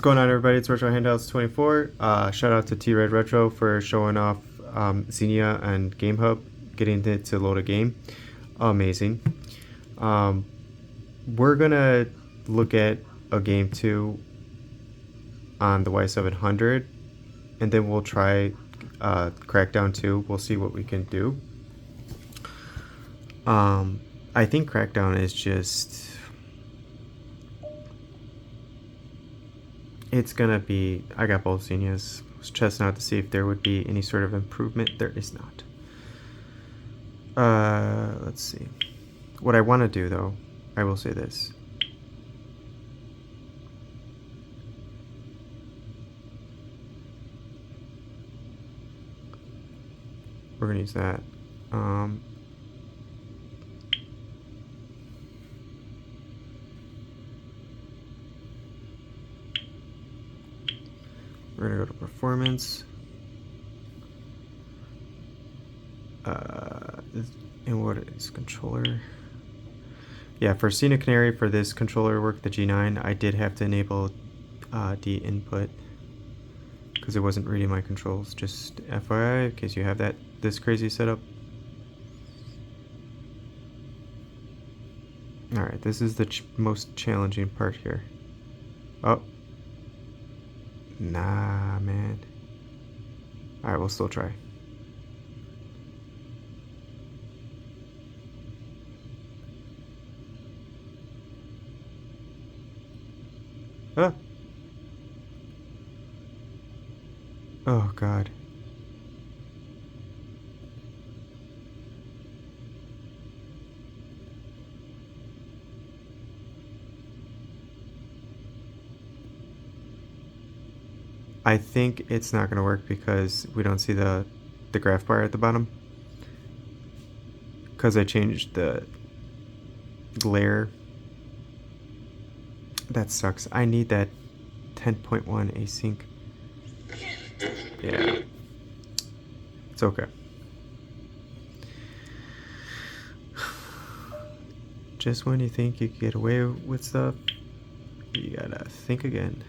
going on, everybody? It's Retro Handouts 24. Shout out to T-Red Retro for showing off Xenia and Gamehub, getting it to load a game. Amazing. We're gonna look at a game 2 on the Y700, and then we'll try Crackdown 2. We'll see what we can do. I think Crackdown is just... it's gonna be... I got both Xenias. I was testing out to see if there would be any sort of improvement. There is not. Let's see. What I want to do, though, I will say this. We're gonna use that. We're gonna go to performance. And what is controller? Yeah, for Xenia Canary, for this controller work, the G9, I did have to enable D input because it wasn't reading my controls. Just FYI, in case you have this crazy setup. All right, this is the most challenging part here. Oh. Nah, man. Alright, we'll still try. Ah. Oh, God. I think it's not going to work because we don't see the graph bar at the bottom. Because I changed the layer. That sucks. I need that 10.1 async. Yeah. It's okay. Just when you think you can get away with stuff, you gotta think again.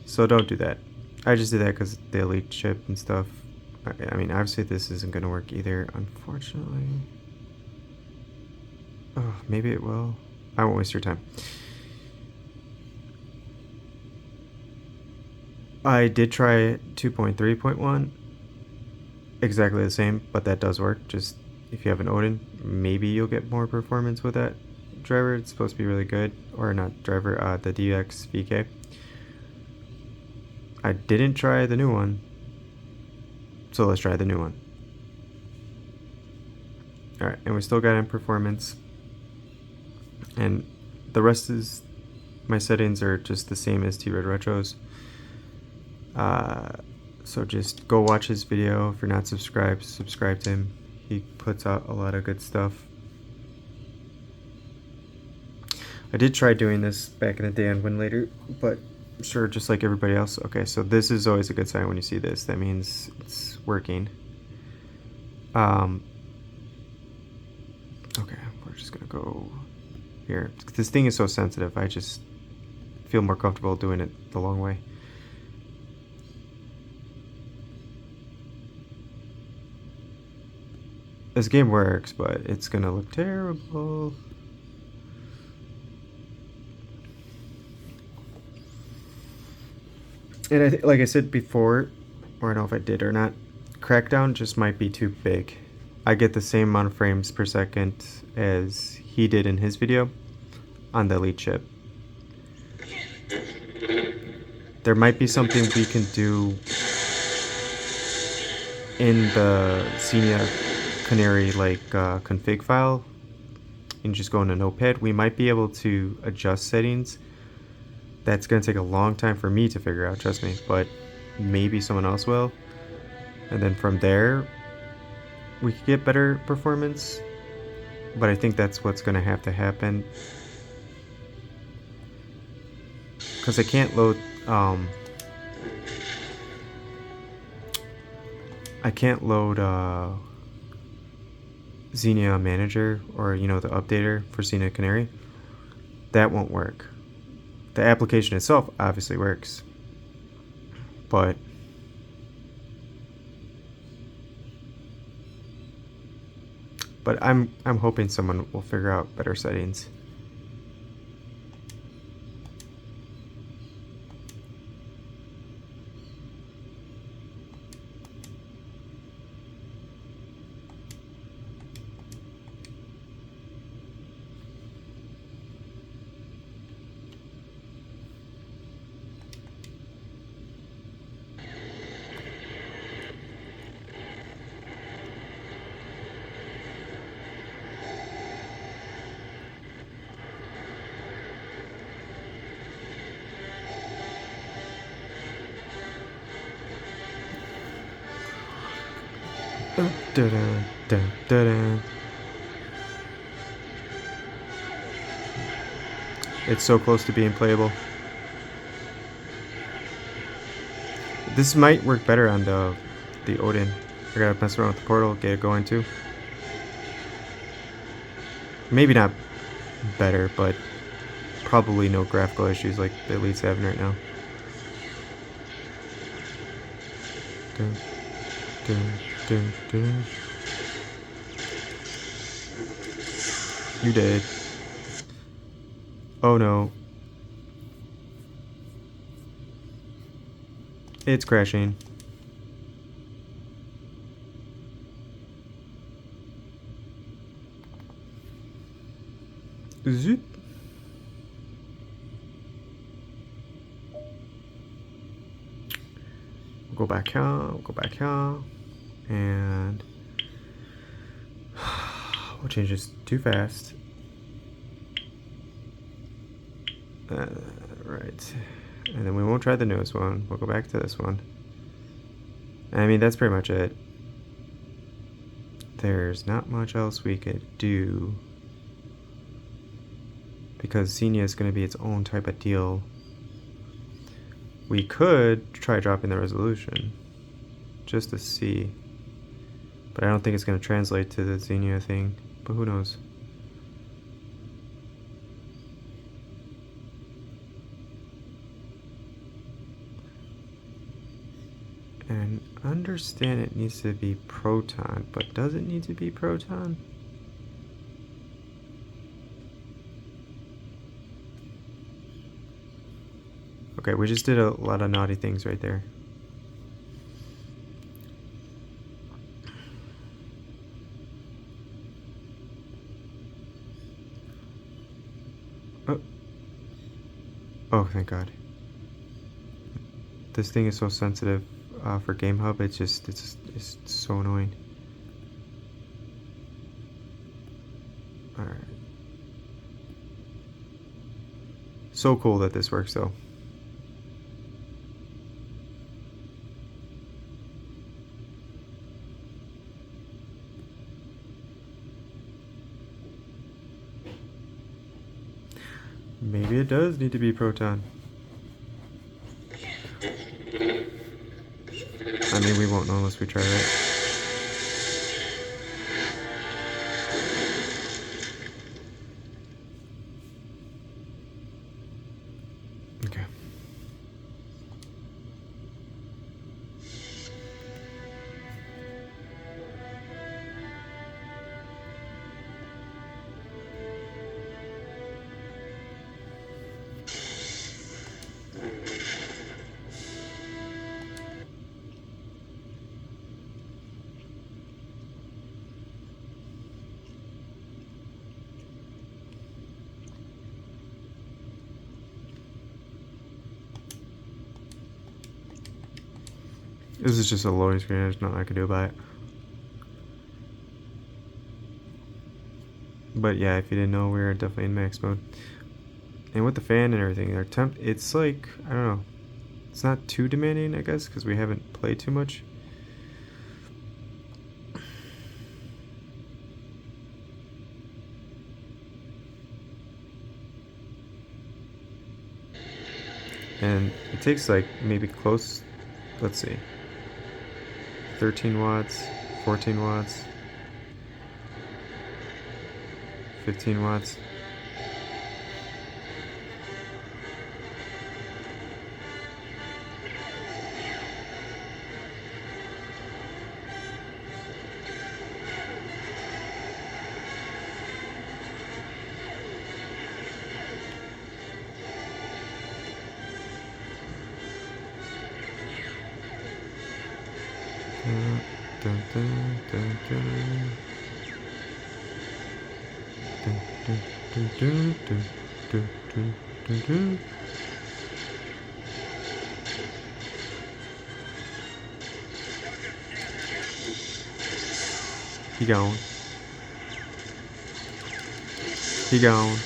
So don't do that. I just did that because the elite chip and stuff. I mean, obviously this isn't going to work either, unfortunately. Oh, maybe it will. I won't waste your time. I did try 2.3.1. Exactly the same, but that does work. Just if you have an Odin, maybe you'll get more performance with that driver. It's supposed to be really good. Or not driver, the DX VK. I didn't try the new one, so let's try the new one. Alright, and we still got in performance, and the rest is, my settings are just the same as T-Red Retro's. So just go watch his video. If you're not subscribed, subscribe to him. He puts out a lot of good stuff. I did try doing this back in the day on Win Later, but sure, just like everybody else. Okay, so this is always a good sign when you see this. That means it's working. Okay, we're just gonna go here. This thing is so sensitive. I just feel more comfortable doing it the long way. This game works, but it's gonna look terrible. And like I said before, or I don't know if I did or not, Crackdown just might be too big. I get the same amount of frames per second as he did in his video on the elite chip. There might be something we can do in the Xenia Canary config file and just go into Notepad. We might be able to adjust settings. That's going to take a long time for me to figure out, trust me, but maybe someone else will. And then from there, we could get better performance. But I think that's what's going to happen. Because I can't load... Xenia Manager, or, you know, the updater for Xenia Canary. That won't work The application itself obviously works, but I'm hoping someone will figure out better settings. Dun, dun, dun, dun, dun. It's so close to being playable. This might work better on the Odin. I gotta mess around with the portal, get it going too. Maybe not better, but probably no graphical issues like the Elite's having right now. Dun, dun, dun, dun. You did. Oh no. It's crashing. Zoop. We'll go back here, we'll go back here, and we'll change this too fast. Right. And then we won't try the newest one. We'll go back to this one. I mean, that's pretty much it. There's not much else we could do, because Xenia is going to be its own type of deal. We could try dropping the resolution just to see, but I don't think it's going to translate to the Xenia thing, but who knows. And understand it needs to be proton, but does it need to be proton? Okay, we just did a lot of naughty things right there. Oh, oh, thank God. This thing is so sensitive for Gamehub. It's so annoying. All right. So cool that this works though. Maybe it does need to be proton. I mean, we won't know unless we try it. Okay. This is just a loading screen, there's nothing I can do about it. But yeah, if you didn't know, we're definitely in max mode. And with the fan and everything, our temp, it's like, I don't know, it's not too demanding, I guess, because we haven't played too much. And it takes like maybe close, let's see, 13 watts, 14 watts, 15 watts. Dun, dun, dun, dun, dun. Dun, dun, dun, dun, dun, dun, dun, dun, dun. He gone. He gone.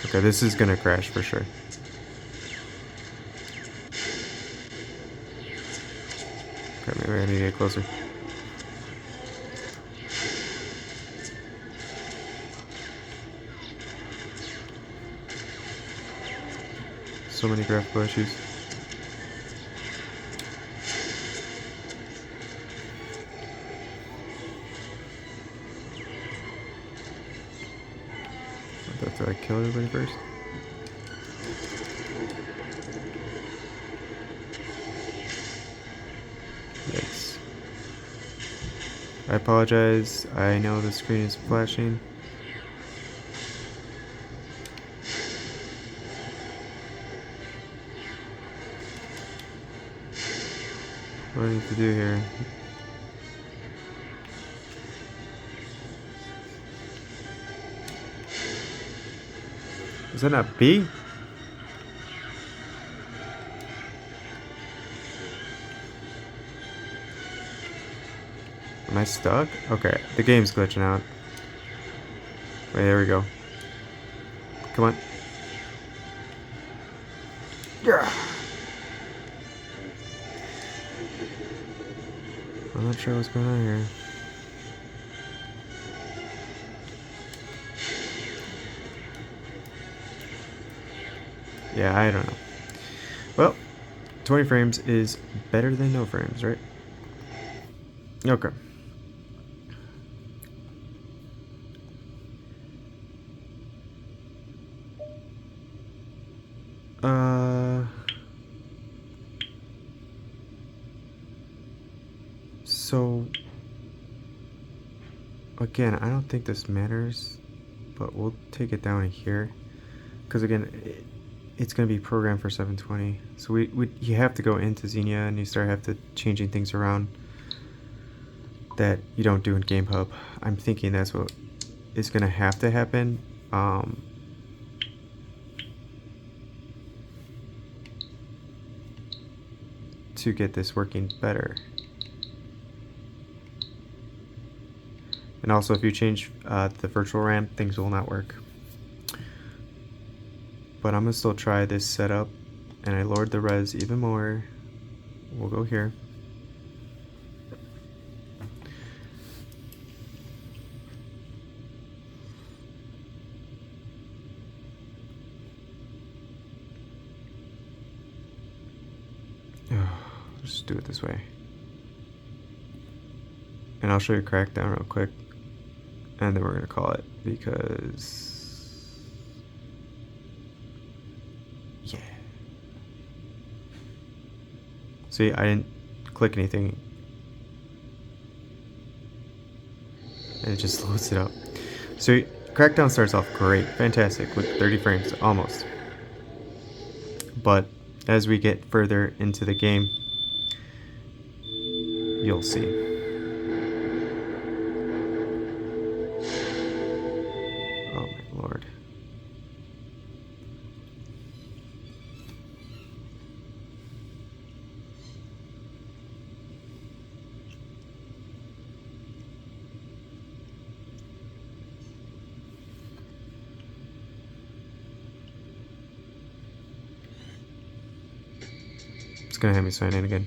Okay, this is gonna crash for sure. Okay, maybe I need to get closer. So many graphical issues. Do I kill everybody first? Yikes. I apologize. I know the screen is flashing. What do I need to do here? Is that not B? Am I stuck? Okay, the game's glitching out. Wait, there we go. Come on. Yeah. I'm not sure what's going on here. Yeah, I don't know. Well, 20 frames is better than no frames, right? Okay. So again, I don't think this matters, but we'll take it down here because again, it's going to be programmed for 720. So you have to go into Xenia and you start have to changing things around that you don't do in Gamehub. I'm thinking that's what is going to have to happen. To get this working better. And also, if you change the virtual RAM, things will not work. But I'm gonna still try this setup, and I lowered the res even more. We'll go here. Just do it this way. And I'll show you Crackdown real quick. And then we're going to call it because... yeah. See, I didn't click anything. And it just loads it up. So Crackdown starts off great, fantastic, with 30 frames, almost. But as we get further into the game, you'll see. Oh my lord. It's gonna have me sign in again.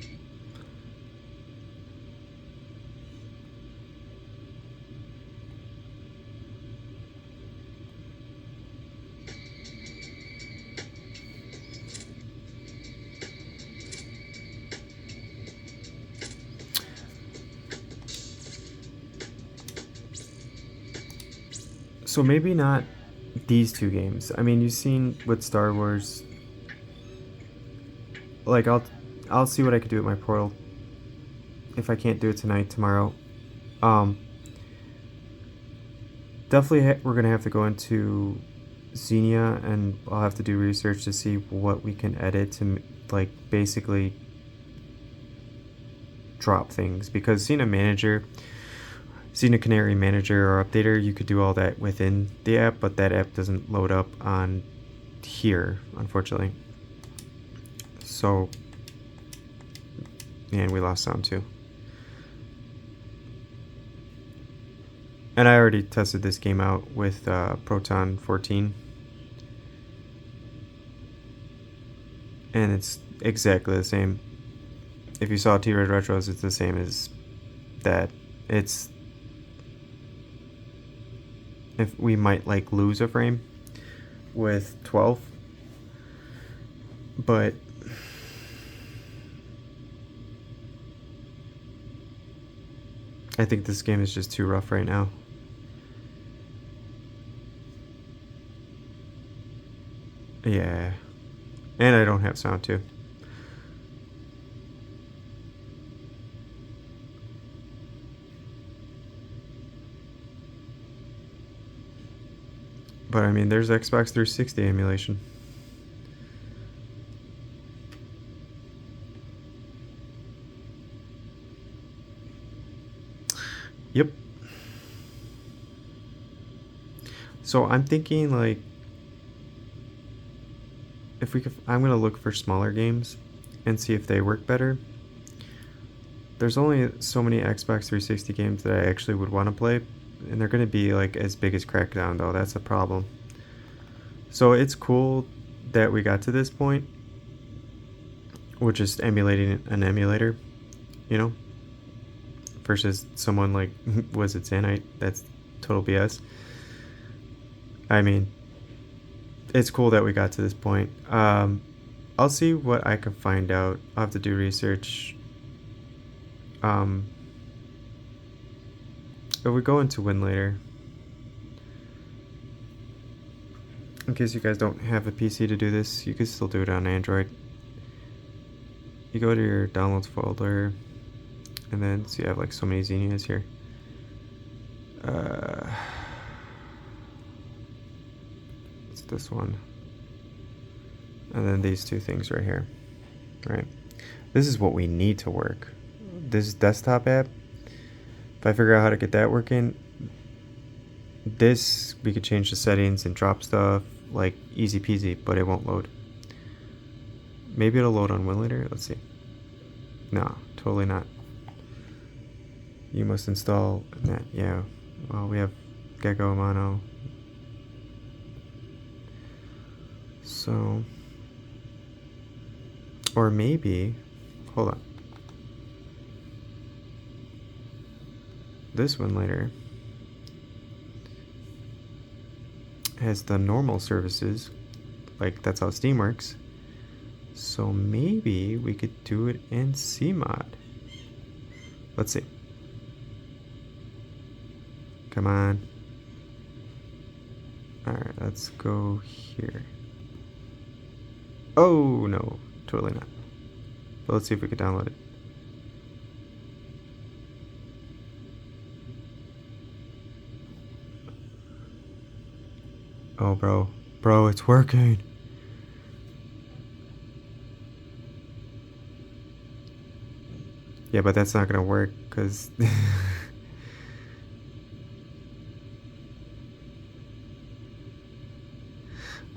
So maybe not these two games. I mean, you've seen with Star Wars. Like I'll see what I could do with my Portal. If I can't do it tonight, tomorrow. Definitely we're gonna have to go into Xenia, and I'll have to do research to see what we can edit to like basically drop things, because Xenia Canary Manager or Updater, you could do all that within the app, but that app doesn't load up on here, unfortunately. So, and we lost sound too. And I already tested this game out with Proton 14. And it's exactly the same. If you saw T-Red Retros, it's the same as that. If we might like lose a frame with 12, but I think this game is just too rough right now. Yeah, and I don't have sound too. But I mean, there's Xbox 360 emulation. Yep. So I'm thinking like, if we could, I'm gonna look for smaller games and see if they work better. There's only so many Xbox 360 games that I actually would want to play, and they're gonna be like as big as Crackdown though. That's a problem. So it's cool that we got to this point. We're just emulating an emulator, you know, versus someone like, was it Zanite? That's total BS. I mean, it's cool that we got to this point. I'll see what I can find out. I'll have to do research. If we go into Win later, in case you guys don't have a PC to do this, you can still do it on Android. You go to your downloads folder, and then so you have like so many Xenias here. It's this one, and then these two things right here. Right, this is what we need to work. This desktop app, if I figure out how to get that working, this we could change the settings and drop stuff like easy peasy, but it won't load. Maybe it'll load on Win later. Let's see. No, totally not. You must install that. Yeah. Well, we have Gecko Mono. So, or maybe, hold on. This one later has the normal services, like that's how Steam works. So maybe we could do it in Cmod. Let's see. Come on. Alright, let's go here. Oh no, totally not. But let's see if we can download it. Oh, bro, it's working. Yeah, but that's not gonna work, because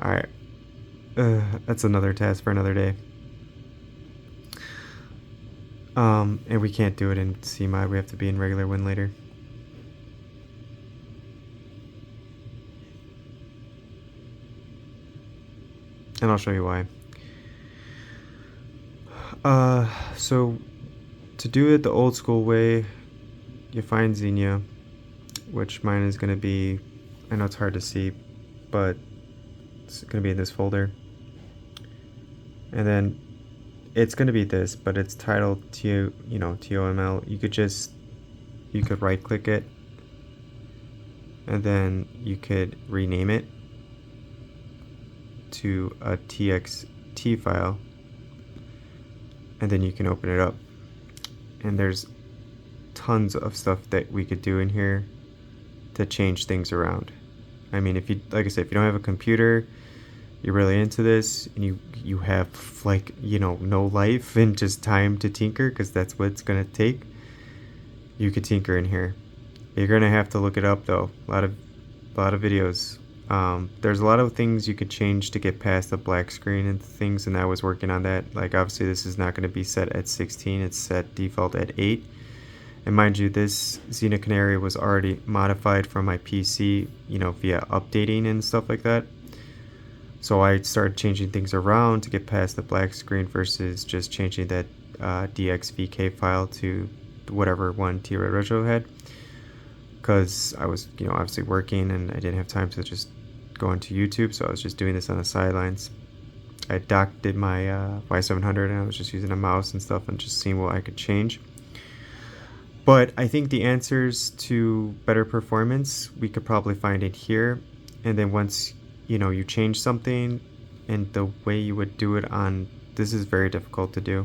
alright. That's another task for another day. And we can't do it in Cmod, we have to be in regular Win later. And I'll show you why. So to do it the old school way, you find Xenia, which mine is going to be, I know it's hard to see, but it's going to be in this folder. And then it's going to be this, but it's titled TOML. You could right click it, and then you could rename it to a txt file, and then you can open it up, and there's tons of stuff that we could do in here to change things around. I mean, if you, like I said, if you don't have a computer, you're really into this, and you have like, you know, no life and just time to tinker, because that's what it's gonna take, you could tinker in here. You're gonna have to look it up though. A lot of videos. There's a lot of things you could change to get past the black screen and things, and I was working on that. Like obviously this is not going to be set at 16, it's set default at 8. And mind you, this Xenia Canary was already modified from my PC, you know, via updating and stuff like that. So I started changing things around to get past the black screen versus just changing that DXVK file to whatever one T-Red Retro had. Because I was, you know, obviously working and I didn't have time to just go into YouTube, so I was just doing this on the sidelines. I did my Y700 and I was just using a mouse and stuff and just seeing what I could change. But I think the answers to better performance we could probably find it here. And then once, you know, you change something, and the way you would do it on this is very difficult to do.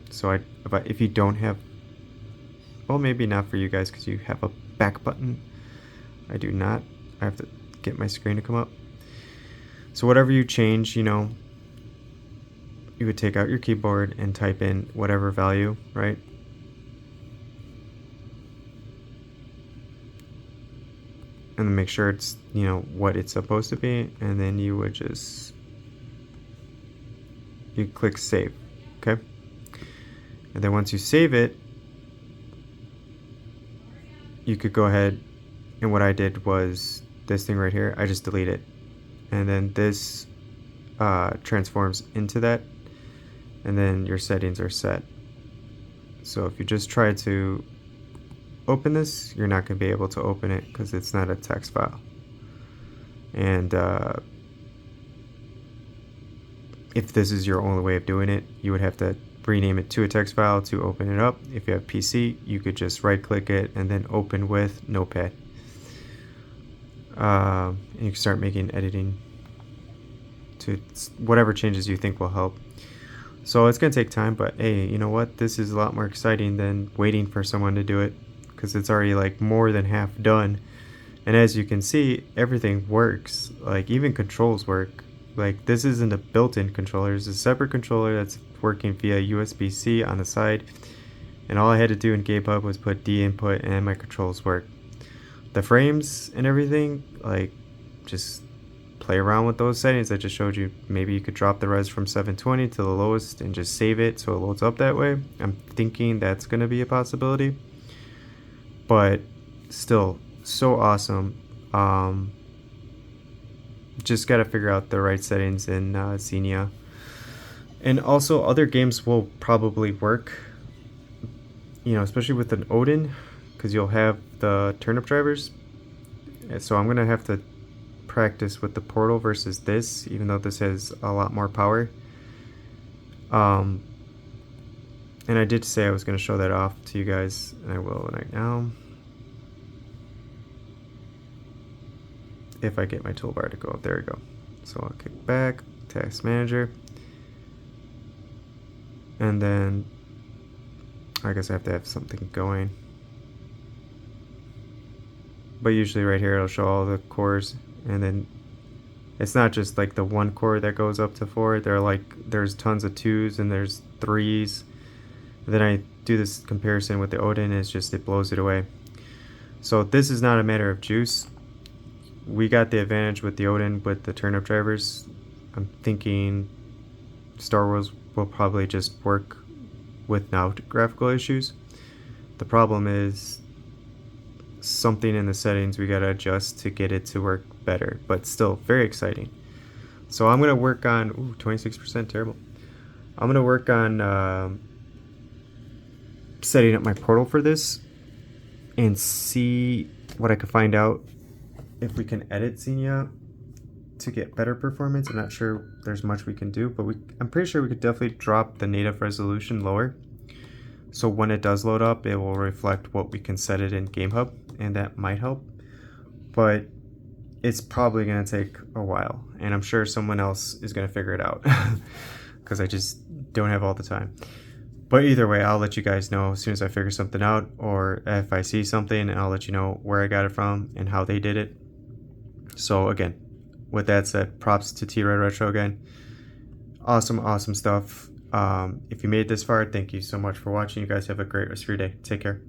So if you don't have, well, maybe not for you guys because you have a back button. I do not. I have to get my screen to come up. So whatever you change, you know, you would take out your keyboard and type in whatever value, right? And then make sure it's, you know, what it's supposed to be, and then you would just, you click save, okay? And then once you save it, you could go ahead, and what I did was this thing right here, I just delete it, and then this transforms into that, and then your settings are set. So if you just try to open this, you're not going to be able to open it because it's not a text file. And if this is your only way of doing it, you would have to rename it to a text file to open it up. If you have PC, you could just right click it and then open with Notepad. And you can start making editing to whatever changes you think will help. So it's going to take time, but hey, you know what? This is a lot more exciting than waiting for someone to do it, because it's already like more than half done. And as you can see, everything works. Like even controls work. Like this isn't a built-in controller, it's a separate controller that's working via USB-C on the side. And all I had to do in Gamehub was put D input and my controls work. The frames and everything, like just play around with those settings I just showed you. Maybe you could drop the res from 720 to the lowest and just save it so it loads up that way. I'm thinking that's going to be a possibility. But still, so awesome. Just got to figure out the right settings in Xenia. And also other games will probably work, you know, especially with an Odin, because you'll have the turnip drivers. So I'm going to have to practice with the Portal versus this, even though this has a lot more power. And I did say I was going to show that off to you guys, and I will right now. If I get my toolbar to go up, there we go. So I'll kick back, Task Manager, and then I guess I have to have something going. But usually right here it'll show all the cores, and then it's not just like the one core that goes up to 4. They're like, there's tons of 2s and there's 3s. And then I do this comparison with the Odin, it's just it blows it away. So this is not a matter of juice. We got the advantage with the Odin with the turnip drivers. I'm thinking Star Wars will probably just work without graphical issues. The problem is something in the settings we gotta adjust to get it to work better, but still very exciting. So I'm gonna work on 26%, terrible. I'm gonna work on setting up my portal for this and see what I can find out if we can edit Xenia to get better performance. I'm not sure there's much we can do, but I'm pretty sure we could definitely drop the native resolution lower, so when it does load up it will reflect what we can set it in Gamehub, and that might help. But it's probably going to take a while, and I'm sure someone else is going to figure it out because I just don't have all the time. But either way, I'll let you guys know as soon as I figure something out, or if I see something, and I'll let you know where I got it from and how they did it. So again, with that said, props to T-Red Retro again. Awesome stuff. If you made it this far, thank you so much for watching. You guys have a great rest of your day. Take care.